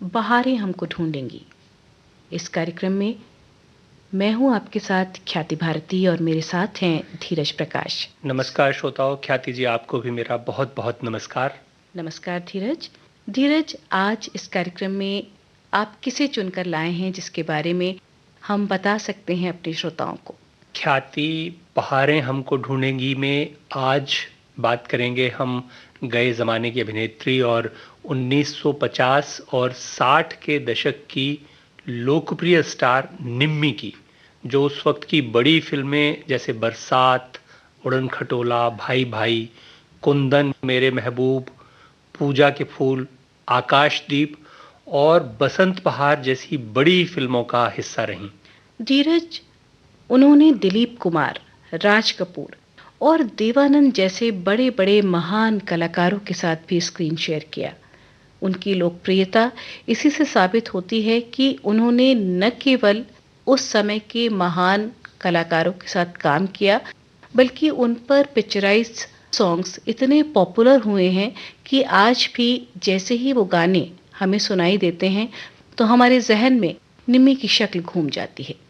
बहारें हमको ढूंढेंगी। इस कार्यक्रम में मैं हूं आपके साथ ख्याति भारती और मेरे साथ हैं धीरज प्रकाश। नमस्कार श्रोताओं, ख्याति जी आपको भी मेरा बहुत बहुत नमस्कार। नमस्कार धीरज। धीरज, आज इस कार्यक्रम में आप किसे चुनकर लाए हैं जिसके बारे में हम बता सकते हैं अपने श्रोताओं को? ख्याति बहारें हमको ढूंढेंगी में आज बात करेंगे हम गए ज़माने की अभिनेत्री और 1950 और 60 के दशक की लोकप्रिय स्टार निम्मी की, जो उस वक्त की बड़ी फिल्में जैसे बरसात, उड़न खटोला, भाई भाई, कुंदन, मेरे महबूब, पूजा के फूल, आकाशदीप और बसंत बहार जैसी बड़ी फिल्मों का हिस्सा रहीं। धीरज, उन्होंने दिलीप कुमार, राज कपूर और देवानंद जैसे बड़े बड़े महान कलाकारों के साथ भी स्क्रीन शेयर किया। उनकी लोकप्रियता इसी से साबित होती है कि उन्होंने न केवल उस समय के महान कलाकारों के साथ काम किया, बल्कि उन पर पिक्चराइज्ड सॉन्ग्स इतने पॉपुलर हुए हैं कि आज भी जैसे ही वो गाने हमें सुनाई देते हैं तो हमारे जहन में निम्मी की शक्ल घूम जाती है।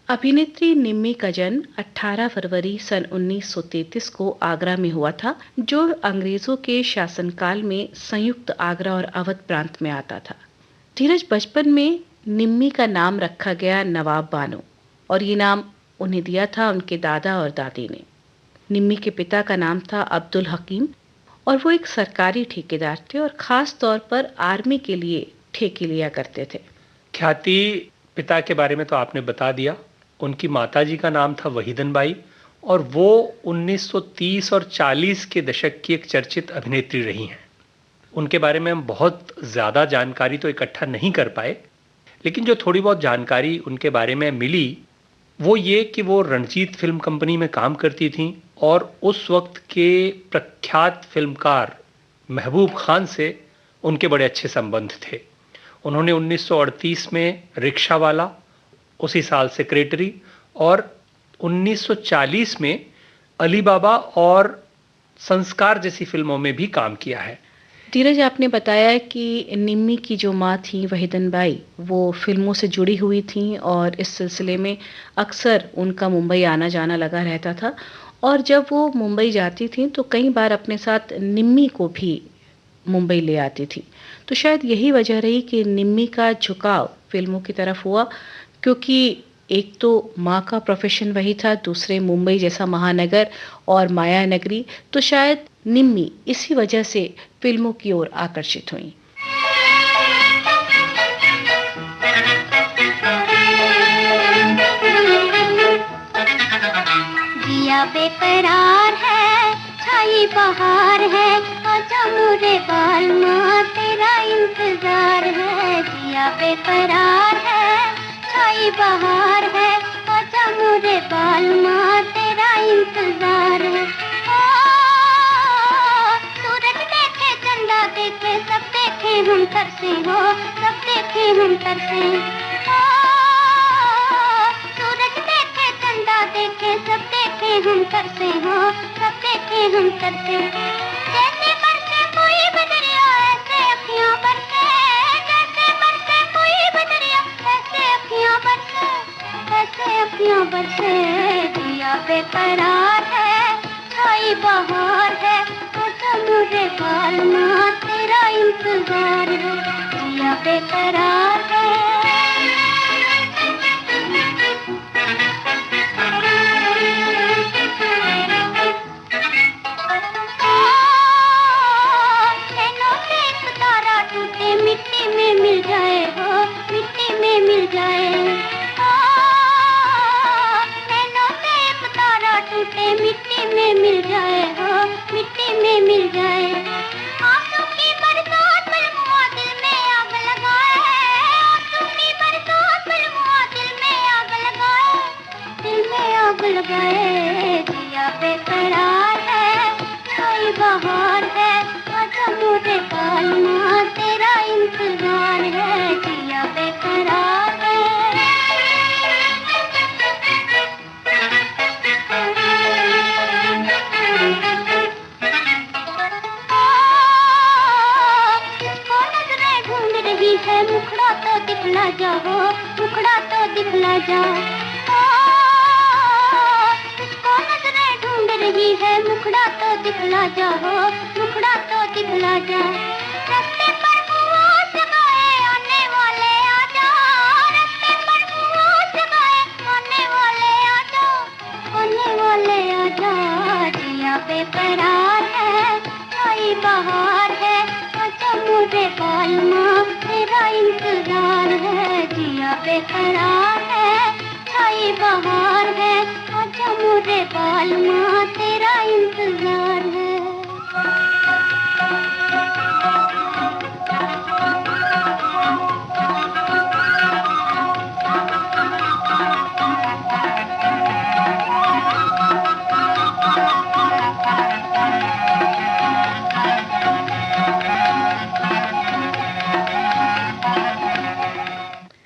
अभिनेत्री निम्मी का जन्म 18 फरवरी सन 1933 को आगरा में हुआ था, जो अंग्रेजों के शासनकाल में संयुक्त आगरा और अवध प्रांत में आता था। धीरज बचपन में निम्मी का नाम रखा गया नवाब बानो, और ये नाम उन्हें दिया था उनके दादा और दादी ने। निम्मी के पिता का नाम था अब्दुल हकीम, और वो एक सरकारी ठेकेदार थे और खास तौर पर आर्मी के लिए ठेके लिया करते थे। ख्याति, पिता के बारे में तो आपने बता दिया। उनकी माताजी का नाम था वहीदन बाई, और वो 1930 और 40 के दशक की एक चर्चित अभिनेत्री रही हैं। उनके बारे में हम बहुत ज़्यादा जानकारी तो इकट्ठा नहीं कर पाए, लेकिन जो थोड़ी बहुत जानकारी उनके बारे में मिली वो ये कि वो रणजीत फिल्म कंपनी में काम करती थीं और उस वक्त के प्रख्यात फिल्मकार महबूब खान से उनके बड़े अच्छे संबंध थे। उन्होंने 1938 में रिक्शा वाला, उसी साल सेक्रेटरी, और 1940 में अली बाबा और संस्कार जैसी फिल्मों में भी काम किया है। धीरज, आपने बताया कि निम्मी की जो माँ थी वहीदन बाई, वो फिल्मों से जुड़ी हुई थी और इस सिलसिले में अक्सर उनका मुंबई आना जाना लगा रहता था। और जब वो मुंबई जाती थी तो कई बार अपने साथ निम्मी को भी मुंबई ले आती थी। तो शायद यही वजह रही कि निम्मी का झुकाव फिल्मों की तरफ हुआ, क्योंकि एक तो माँ का प्रोफेशन वही था, दूसरे मुंबई जैसा महानगर और माया नगरी, तो शायद निम्मी इसी वजह से फिल्मों की ओर आकर्षित हुई। जिया बेकरार है, छाई बहार है, आजा मुरे बाल माँ तेरा इंतजार है। जिया बेकरार है, छाई बहार है, आजा मुरे बाल माँ तेरा इंतजार है। सूरज देखे चंदा देखे सब देखे हम तरसे हो, सब देखे हम तरसे। सूरज देखे चंदा देखे सब देखे हम तरसे हो, सब देखे हम तरसे। जैसे बरसे कोई बदरिया ऐसे अखियां बरसे, जैसे बरसे कोई बदरिया ऐसे अखियां बरसे, ऐसे अखियां बरसे। जिया बेकरार है, छाई बहार है, आजा मुरे बाल माँ तेरा इंतजार है। जिया बेकरार है। मिट्टी में मिल जाए हो, मिट्टी में मिल जाए। नैनों से एक तारा टूटे मिट्टी में मिल जाए हो, मिट्टी में मिल जाए। आंसू की बरसात बलमुआ दिल में आग लगाए, आंसू की बरसात बलमुआ दिल में आग लगाए, दिल में आग लगाए। जिया बेकरार है, छाई बहार है, आजा मुरे बाल माँ तेरा इंतजार है। जिया बेकरार है। इसको नजरें ढूंढ रही है, मुखड़ा तो दिखला जाओ, मुखड़ा तो दिखला जा। इसको नजरें ढूंढ रही है, मुखड़ा तो दिखला जाओ, मुखड़ा तो दिखला जा। रास्ते पर हुआ सगाए आने वाले आजा, रास्ते पर हुआ सगाए आने वाले आजा, आने वाले आजा। जिया बेकरार है, छाई बहार है, आजा मुरे बाल माँ तेरा इंतजार है। जिया बेकरार है, छाई बहार है, आजा मुरे बाल माँ तेरा इंतजार है।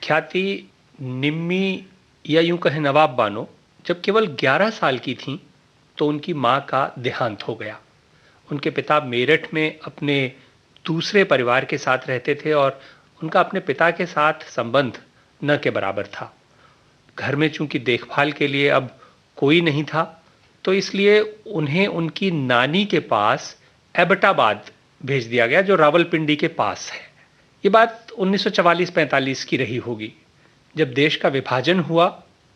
ख्याति, निम्मी या यूं कहें नवाब बानो जब केवल 11 साल की थीं तो उनकी मां का देहांत हो गया। उनके पिता मेरठ में अपने दूसरे परिवार के साथ रहते थे और उनका अपने पिता के साथ संबंध न के बराबर था। घर में चूंकि देखभाल के लिए अब कोई नहीं था, तो इसलिए उन्हें उनकी नानी के पास एबटाबाद भेज दिया गया, जो रावलपिंडी के पास है। ये बात 1944-45 की रही होगी। जब देश का विभाजन हुआ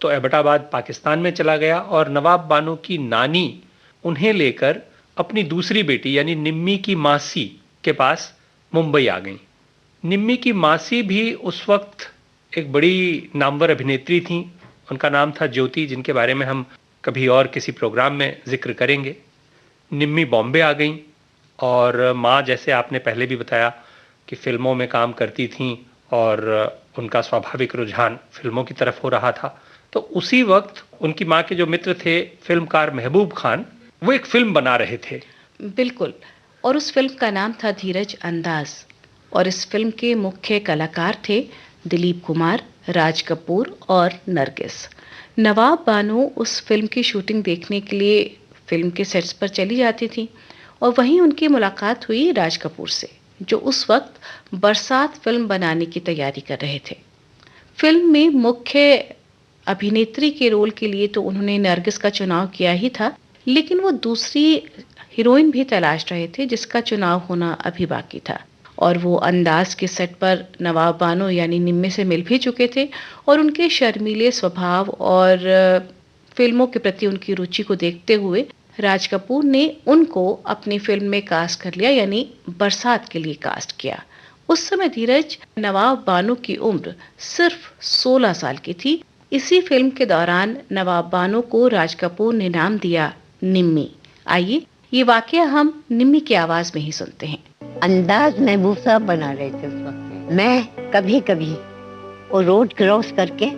तो एबटाबाद पाकिस्तान में चला गया और नवाब बानो की नानी उन्हें लेकर अपनी दूसरी बेटी यानी निम्मी की मासी के पास मुंबई आ गई। निम्मी की मासी भी उस वक्त एक बड़ी नामवर अभिनेत्री थी। उनका नाम था ज्योति, जिनके बारे में हम कभी और किसी प्रोग्राम में जिक्र करेंगे। निम्मी बॉम्बे आ गई और माँ, जैसे आपने पहले भी बताया कि फिल्मों में काम करती थीं और उनका स्वाभाविक रुझान फिल्मों की तरफ हो रहा था। तो उसी वक्त उनकी माँ के जो मित्र थे फिल्मकार महबूब खान, वो एक फिल्म बना रहे थे। बिल्कुल, और उस फिल्म का नाम था धीरज अंदाज, और इस फिल्म के मुख्य कलाकार थे दिलीप कुमार, राज कपूर और नरगिस। नवाब बानो उस फिल्म की शूटिंग देखने के लिए फिल्म के सेट्स पर चली जाती थी और वहीं उनकी मुलाकात हुई राज कपूर से, जो उस वक्त बरसात फिल्म बनाने की तैयारी कर रहे थे। फिल्म में मुख्य अभिनेत्री के रोल के लिए तो उन्होंने नरगिस का चुनाव किया ही था, लेकिन वो दूसरी हीरोइन भी तलाश रहे थे जिसका चुनाव होना अभी बाकी था। और वो अंदाज के सेट पर नवाब बानो यानी निम्मी से मिल भी चुके थे और उनके शर्मीले स्वभाव और फिल्मों के प्रति उनकी रुचि को देखते हुए राज कपूर ने उनको अपनी फिल्म में कास्ट कर लिया, यानी बरसात के लिए कास्ट किया। उस समय धीरज नवाब बानो की उम्र सिर्फ 16 साल की थी। इसी फिल्म के दौरान नवाब बानो को राज कपूर ने नाम दिया निम्मी। आइए ये वाकया हम निम्मी की आवाज में ही सुनते हैं। अंदाज महबूब साहब बना रहे थे उस वक्त। मैं कभी कभी वो रोड क्रॉस करके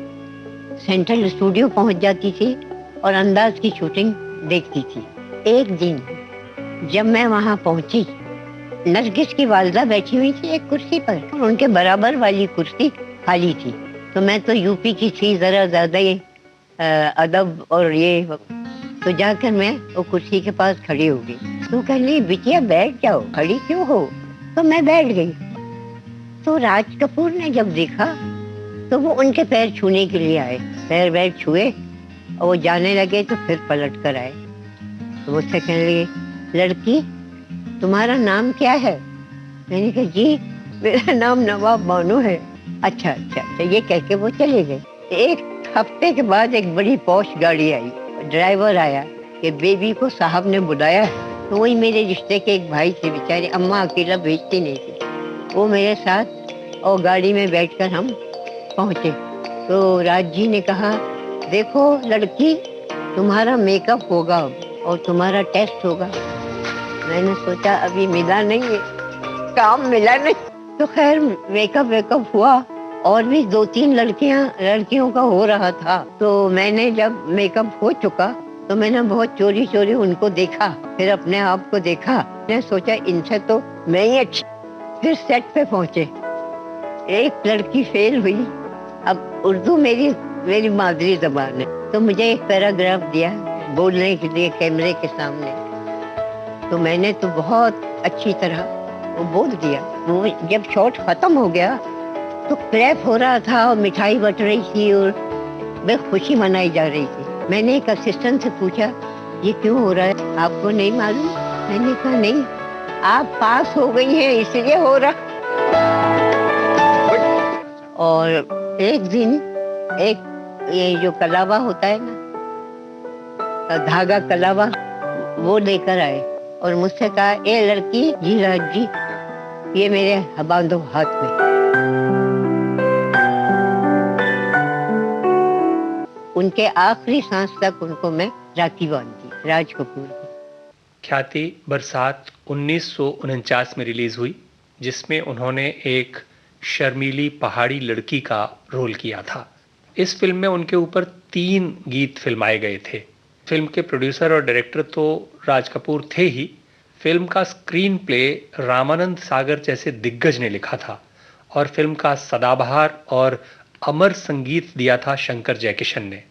सेंट्रल स्टूडियो पहुंच जाती थी और अंदाज की शूटिंग देखती थी। एक दिन जब मैं वहां पहुंची, नरगिस की वालदा बैठी हुई थी एक कुर्सी पर और उनके बराबर वाली कुर्सी खाली थी। तो मैं तो यूपी की थी, जरा ज्यादा ही अदब और ये, तो जाकर मैं वो कुर्सी के पास खड़ी हो गई। तो कहली बिटिया बैठ जाओ, खड़ी क्यों हो? तो मैं बैठ गई। तो राज कपूर ने जब देखा तो वो उनके पैर छूने के लिए आए, पैर वैर छुए और वो जाने लगे तो फिर पलट कर आए। तो मुझसे कहने लगे, लड़की तुम्हारा नाम क्या है? मैंने कहा जी मेरा नाम नवाब बानो है। अच्छा अच्छा अच्छा, ये कह के वो चले गए। एक हफ्ते के बाद एक बड़ी पॉश गाड़ी आई, ड्राइवर आया कि बेबी को साहब ने बुलाया है। तो वही मेरे रिश्ते के एक भाई थे, बेचारे अम्मा अकेला भेजती नहीं थी, वो मेरे साथ और गाड़ी में बैठकर हम पहुंचे। तो राज जी ने कहा, देखो लड़की तुम्हारा मेकअप होगा और तुम्हारा टेस्ट होगा। मैंने सोचा अभी मिला नहीं है, काम मिला नहीं। तो खैर मेकअप हुआ और भी 2-3 लड़कियों का हो रहा था। तो मैंने जब मेकअप हो चुका तो मैंने बहुत चोरी चोरी उनको देखा, फिर अपने आप को देखा। मैंने सोचा इनसे तो मैं ही अच्छी। फिर सेट पे पहुंचे, एक लड़की फेल हुई। अब उर्दू मेरी मादरी जबान है, तो मुझे एक पैराग्राफ दिया बोलने के लिए कैमरे के सामने। तो मैंने तो बहुत अच्छी तरह वो बोल दिया। वो जब शॉट खत्म हो गया तो क्लैप हो रहा था और मिठाई बट रही थी और खुशी मनाई जा रही थी। मैंने एक असिस्टेंट से पूछा, ये क्यों हो रहा है, आपको नहीं मालूम? मैंने कहा नहीं, आप पास हो गई हैं इसलिए हो रहा। और एक दिन एक ये जो कलावा होता है ना, धागा कलावा, वो लेकर आए और मुझसे कहा, ए लड़की, जी राज जी, ये मेरे बांधो हाथ में। उनके आखिरी सांस तक उनको मैं राखी बांधती, राज कपूर की। ख्याति बरसात 1949 में रिलीज हुई, जिसमें उन्होंने एक शर्मीली पहाड़ी लड़की का रोल किया था। इस फिल्म में उनके ऊपर 3 गीत फिल्माए गए थे। फिल्म के प्रोड्यूसर और डायरेक्टर तो राज कपूर थे ही, फिल्म का स्क्रीन प्ले रामानंद सागर जैसे दिग्गज ने लिखा था और फिल्म का सदाबहार और अमर संगीत दिया था शंकर जयकिशन ने।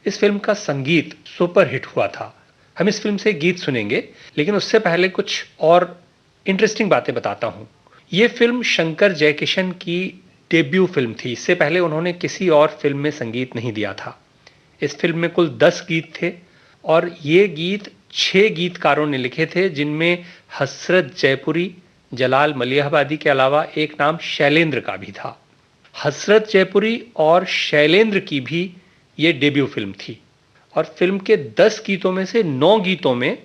इस फिल्म का संगीत सुपरहिट हुआ था। हम इस फिल्म से गीत सुनेंगे, लेकिन उससे पहले कुछ और इंटरेस्टिंग बातें बताता हूँ। ये फिल्म शंकर जयकिशन की डेब्यू फिल्म थी। इससे पहले उन्होंने किसी और फिल्म में संगीत नहीं दिया था। इस फिल्म में कुल 10 गीत थे और ये गीत 6 गीतकारों ने लिखे थे, जिनमें हसरत जयपुरी, जलाल मलियाबादी के अलावा एक नाम शैलेंद्र का भी था। हसरत जयपुरी और शैलेंद्र की भी ये डेब्यू फिल्म थी और फिल्म के 10 गीतों में से 9 गीतों में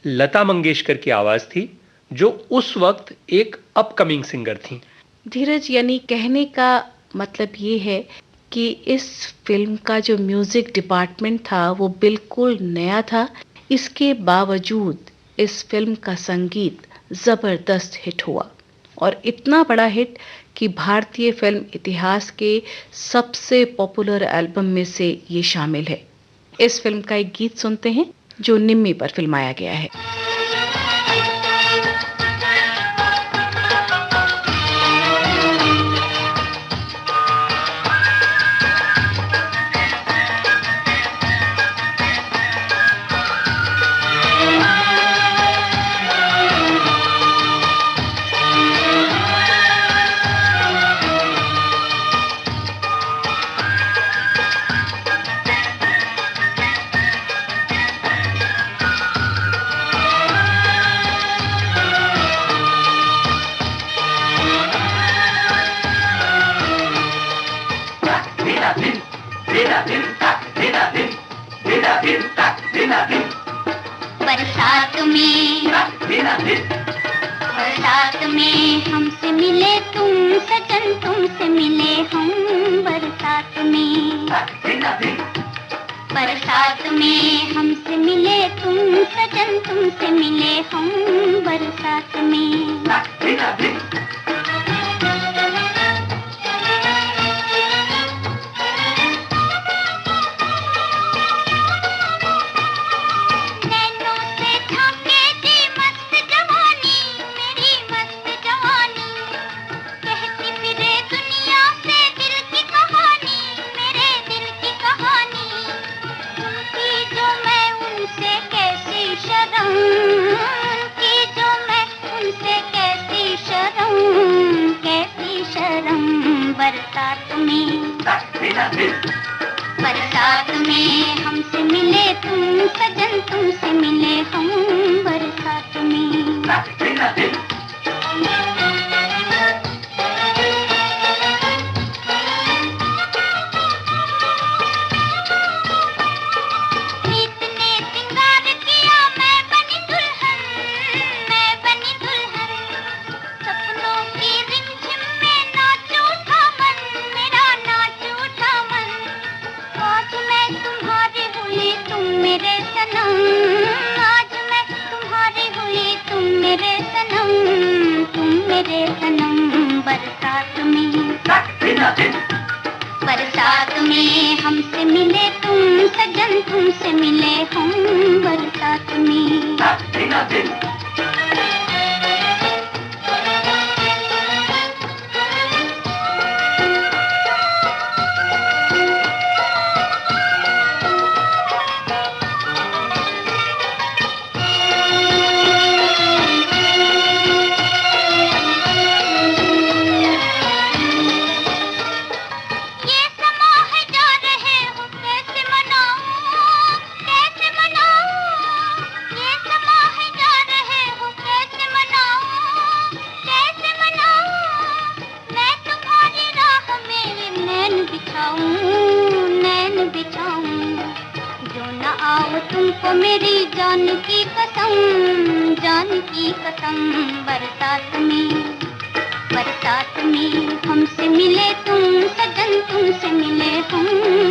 लता मंगेशकर की आवाज थी, जो उस वक्त एक अपकमिंग सिंगर थी। धीरज, यानी कहने का मतलब ये है कि इस फिल्म का जो म्यूजिक डिपार्टमेंट था वो बिल्कुल नया था। इसके बावजूद इस फिल्म का संगीत जबरदस्त हिट हुआ और इतना बड़ा हिट कि भारतीय फिल्म इतिहास के सबसे पॉपुलर एल्बम में से ये शामिल है। इस फिल्म का एक गीत सुनते हैं जो निम्मी पर फिल्माया गया है। बरसात में हमसे मिले तुम सजन, तुमसे मिले हम बरसात में। बरसात में हमसे मिले तुम सजन, तुमसे मिले हम बरसात में। बरसात में हमसे मिले तुम सजन, तुमसे मिले हम बरसात में। बरसात में हमसे मिले तुम सजन, तुमसे मिले हम बरसात में। तुमको मेरी जान की कसम, जान की कसम। बरसात में हमसे मिले तुम सजन, तुमसे मिले हम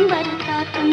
बरसात में।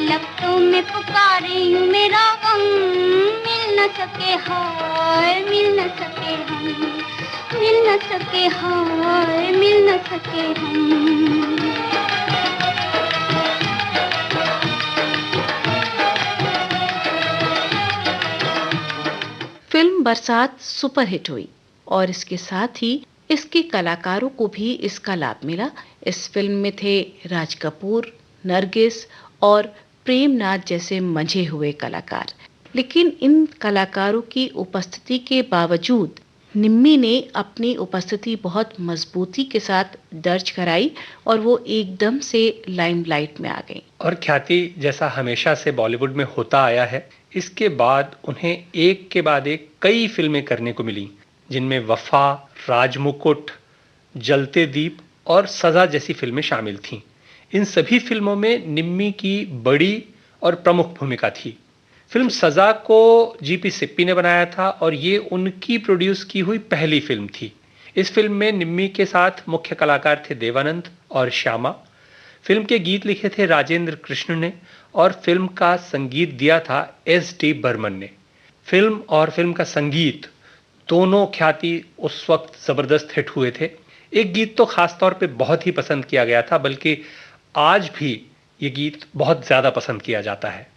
लपटों में पुकारे यूं मेरा गम, मिल न न सके हाय, मिल न सके हम, मिल न सके हाय, मिल न सके हम। फिल्म बरसात सुपरहिट हुई और इसके साथ ही इसके कलाकारों को भी इसका लाभ मिला। इस फिल्म में थे राज कपूर, नरगिस और प्रेमनाथ जैसे मंझे हुए कलाकार। लेकिन इन कलाकारों की उपस्थिति के बावजूद निम्मी ने अपनी उपस्थिति बहुत मजबूती के साथ दर्ज कराई और वो एकदम से लाइमलाइट में आ गई। और ख्याति जैसा हमेशा से बॉलीवुड में होता आया है, इसके बाद उन्हें एक के बाद एक कई फिल्में करने को मिली, जिनमें वफा, राजमुकुट, जलते दीप और सजा जैसी फिल्में शामिल थीं। इन सभी फिल्मों में निम्मी की बड़ी और प्रमुख भूमिका थी। फिल्म सजा को जीपी सिप्पी ने बनाया था और ये उनकी प्रोड्यूस की हुई पहली फिल्म थी। इस फिल्म में निम्मी के साथ मुख्य कलाकार थे देवानंद और श्यामा। फिल्म के गीत लिखे थे राजेंद्र कृष्ण ने और फिल्म का संगीत दिया था एस.डी. बर्मन ने। फिल्म और फिल्म का संगीत दोनों ख्याति उस वक्त जबरदस्त हिट हुए थे। एक गीत तो खास तौर पे बहुत ही पसंद किया गया था, बल्कि आज भी ये गीत बहुत ज्यादा पसंद किया जाता है।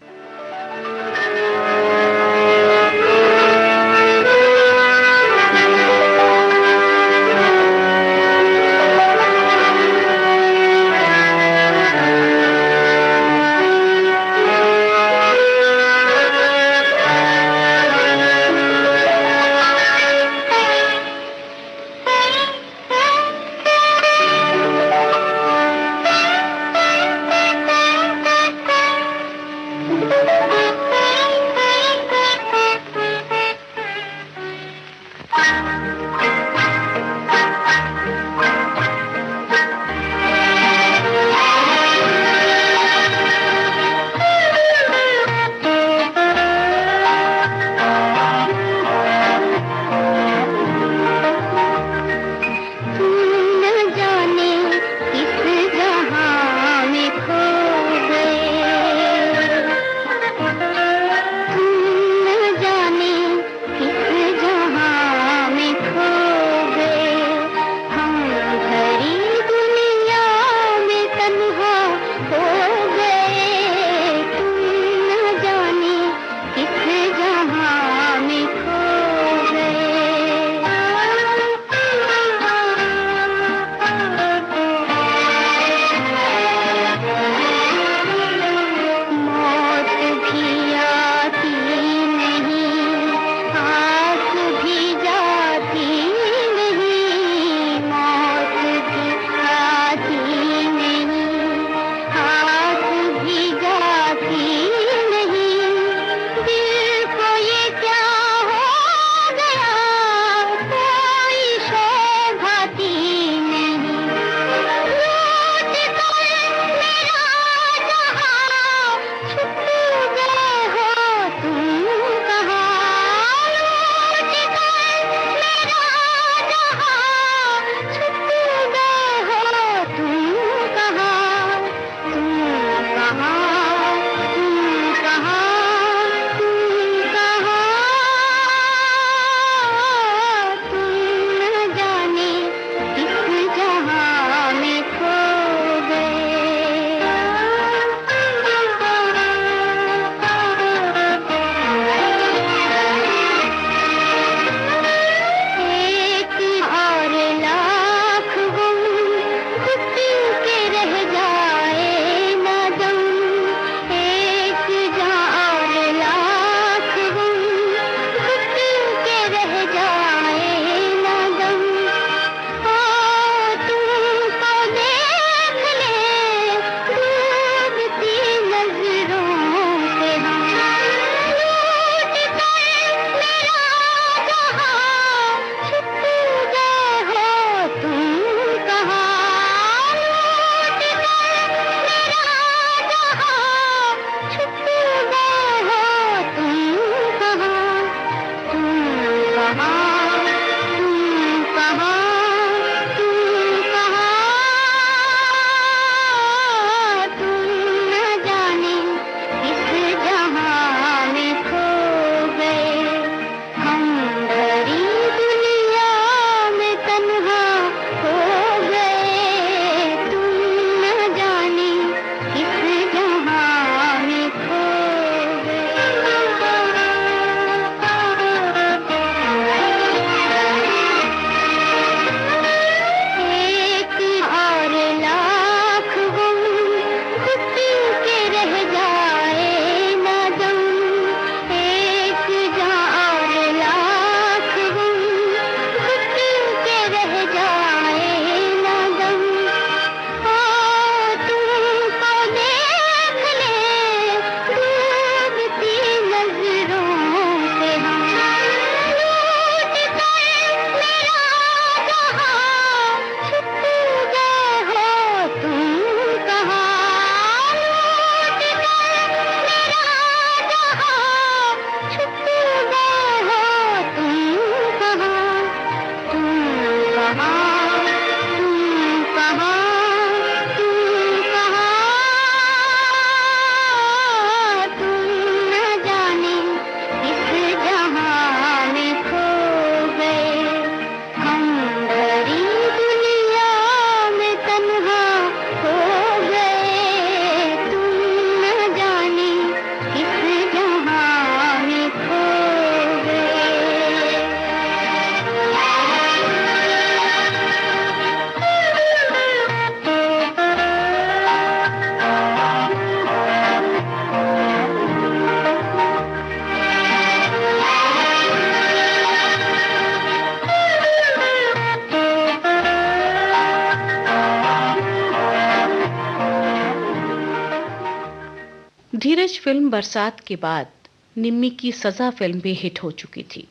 धीरज फिल्म बरसात के बाद निम्मी की सजा फिल्म भी हिट हो चुकी थी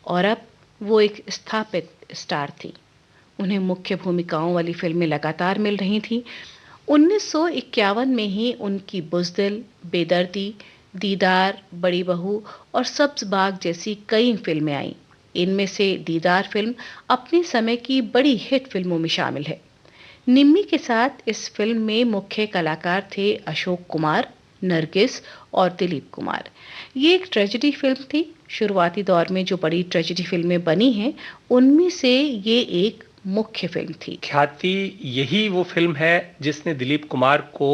और अब वो एक स्थापित स्टार थी। उन्हें मुख्य भूमिकाओं वाली फिल्में लगातार मिल रही थीं। 1951 में ही उनकी बुज़दिल, बेदर्दी, दीदार, बड़ी बहू और सब्ज़ बाग जैसी कई फिल्में आईं। इनमें से दीदार फिल्म अपने समय की बड़ी हिट फिल्मों में शामिल है। निम्मी के साथ इस फिल्म में मुख्य कलाकार थे अशोक कुमार, नरगिस और दिलीप कुमार। ये एक ट्रेजेडी फिल्म थी। शुरुआती दौर में जो बड़ी ट्रेजेडी फिल्में बनी हैं, उनमें से ये एक मुख्य फिल्म थी। ख्याति यही वो फिल्म है जिसने दिलीप कुमार को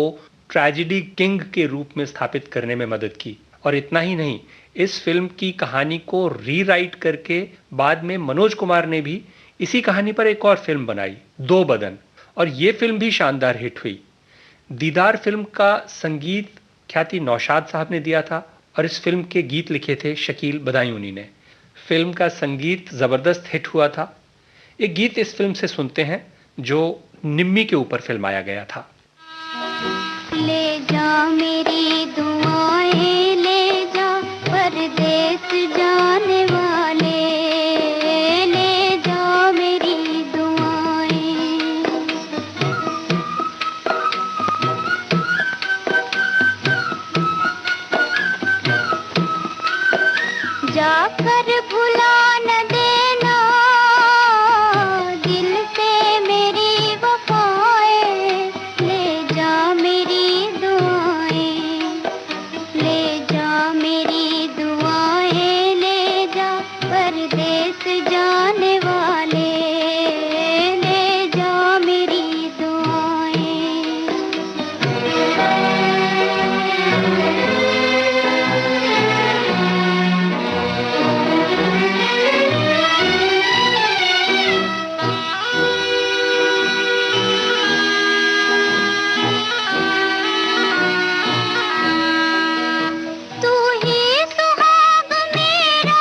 ट्रेजेडी किंग के रूप में स्थापित करने में मदद की। और इतना ही नहीं, इस फिल्म की कहानी को रीराइट करके बाद में मनोज कुमार ने भी इसी कहानी पर एक और फिल्म बनाई, दो बदन, और ये फिल्म भी शानदार हिट हुई। दीदार फिल्म का संगीत ख्याति नौशाद साहब ने दिया था और इस फिल्म के गीत लिखे थे शकील बदायूनी ने। फिल्म का संगीत जबरदस्त हिट हुआ था। एक गीत इस फिल्म से सुनते हैं जो निम्मी के ऊपर फिल्माया गया था। ले जा मेरी दुआएं ले जा परदेस जाने वाले, ले जा मेरी दुआएं। जाकर भुला न देना दिल से मेरी वफाएं, ले जा मेरी दुआएं, ले जा मेरी दुआएं, ले जा परदेस जाने वाले, ले जा मेरी दुआएं। तू ही सुहाग मेरा,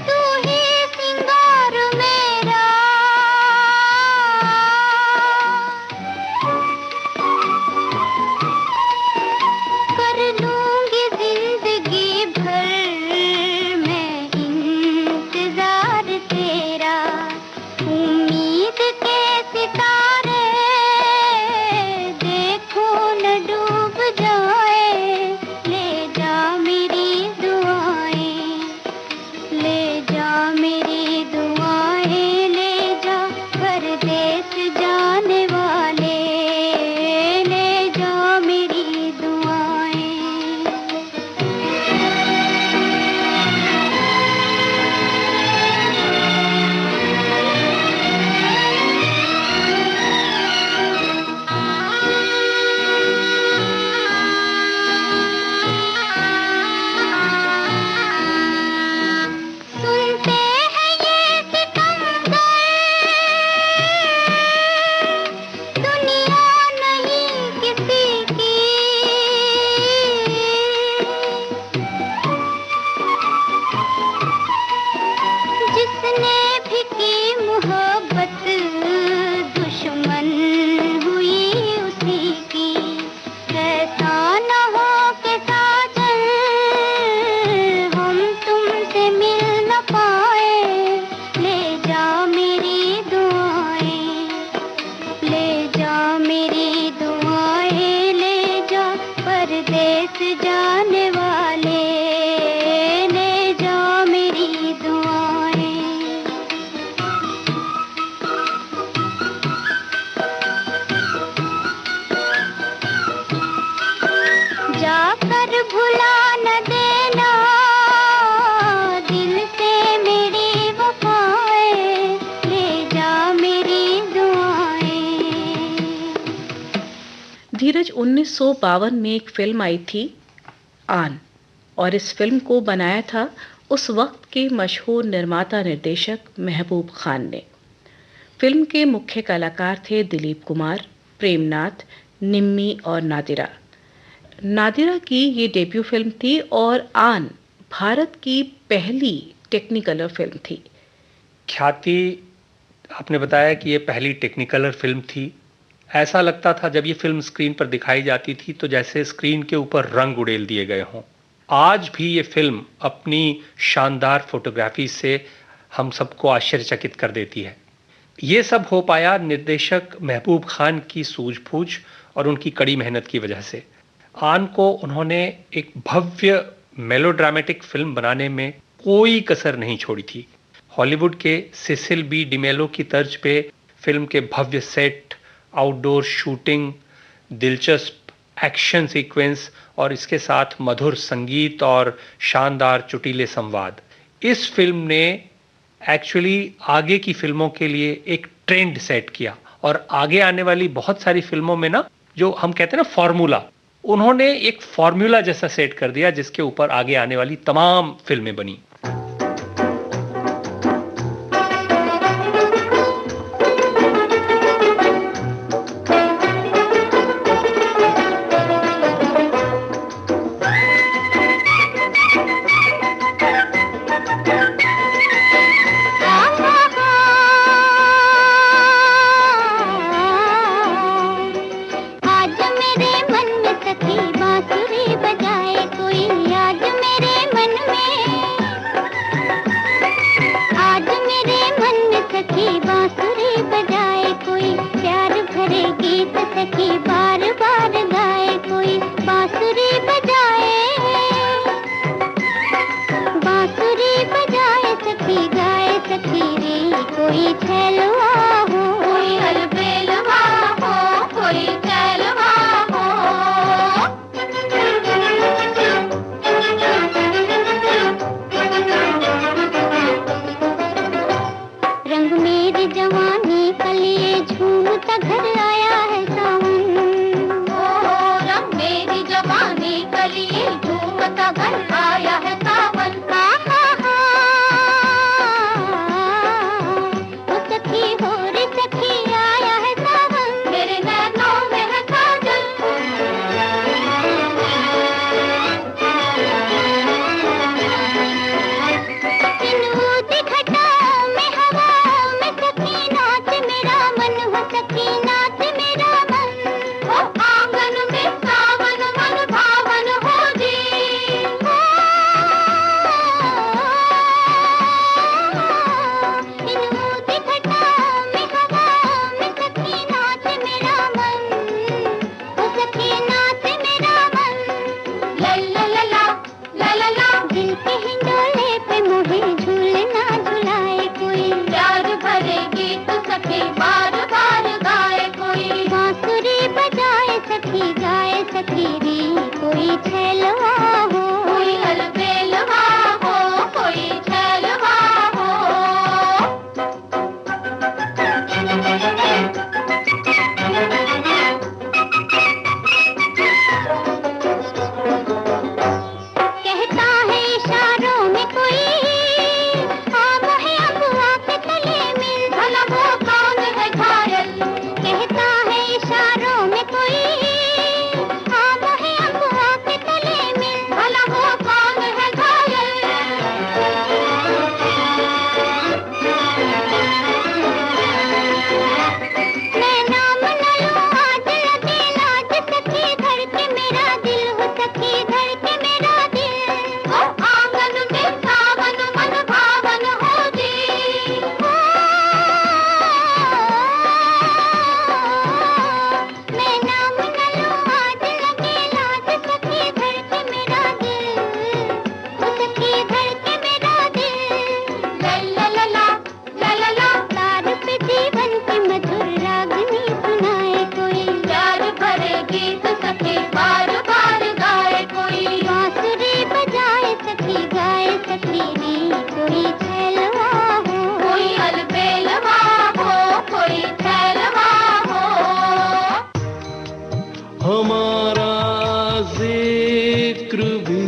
तू ही सिंगार मेरा, कर लूंगी जिंदगी भर मैं इंतजार तेरा। उम्मीद के सितारे देखो न डूब जाए, ले जा मेरी दुआएं, ले जा मेरी दुआएं, ले जा परदेस जाने वाले, ले जा मेरी दुआएं। सुनते हैं ये सितमगर, दुनिया नहीं किसी की, जिसने भी की मोहब्बत दुश्मन हुई उसी की। ऐसा न हो के साजन हम तुमसे मिल न पाए, ले जा मेरी दुआएं, ले जा मेरी दुआएं, ले जा परदेस जाने वाले, ले जा मेरी दुआएं। जाकर भुला न देना दिल से मेरी वफाएं, ले जा मेरी दुआएं। धीरज 1952 में एक फिल्म आई थी आन, और इस फिल्म को बनाया था उस वक्त के मशहूर निर्माता निर्देशक महबूब खान ने। फिल्म के मुख्य कलाकार थे दिलीप कुमार, प्रेमनाथ, निम्मी और नादिरा। नादिरा की ये डेब्यू फिल्म थी और आन भारत की पहली टेक्निकलर फिल्म थी। ख्याति, आपने बताया कि ये पहली टेक्निकलर फिल्म थी ऐसा लगता था जब ये फिल्म स्क्रीन पर दिखाई जाती थी तो जैसे स्क्रीन के ऊपर रंग उड़ेल दिए गए हों। आज भी ये फिल्म अपनी शानदार फोटोग्राफी से हम सबको आश्चर्यचकित कर देती है। ये सब हो पाया निर्देशक महबूब खान की सूझबूझ और उनकी कड़ी मेहनत की वजह से। आन को उन्होंने एक भव्य मेलोड्रामेटिक फिल्म बनाने में कोई कसर नहीं छोड़ी थी। हॉलीवुड के सिसिल बी डिमेलो की तर्ज पे फिल्म के भव्य सेट, आउटडोर शूटिंग, दिलचस्प एक्शन सीक्वेंस और इसके साथ मधुर संगीत और शानदार चुटीले संवाद, इस फिल्म ने एक्चुअली आगे की फिल्मों के लिए एक ट्रेंड सेट किया। और आगे आने वाली बहुत सारी फिल्मों में ना, जो हम कहते हैं ना फॉर्मूला, उन्होंने एक फॉर्मूला जैसा सेट कर दिया जिसके ऊपर आगे आने वाली तमाम फिल्में बनी। हमारा जिक्र भी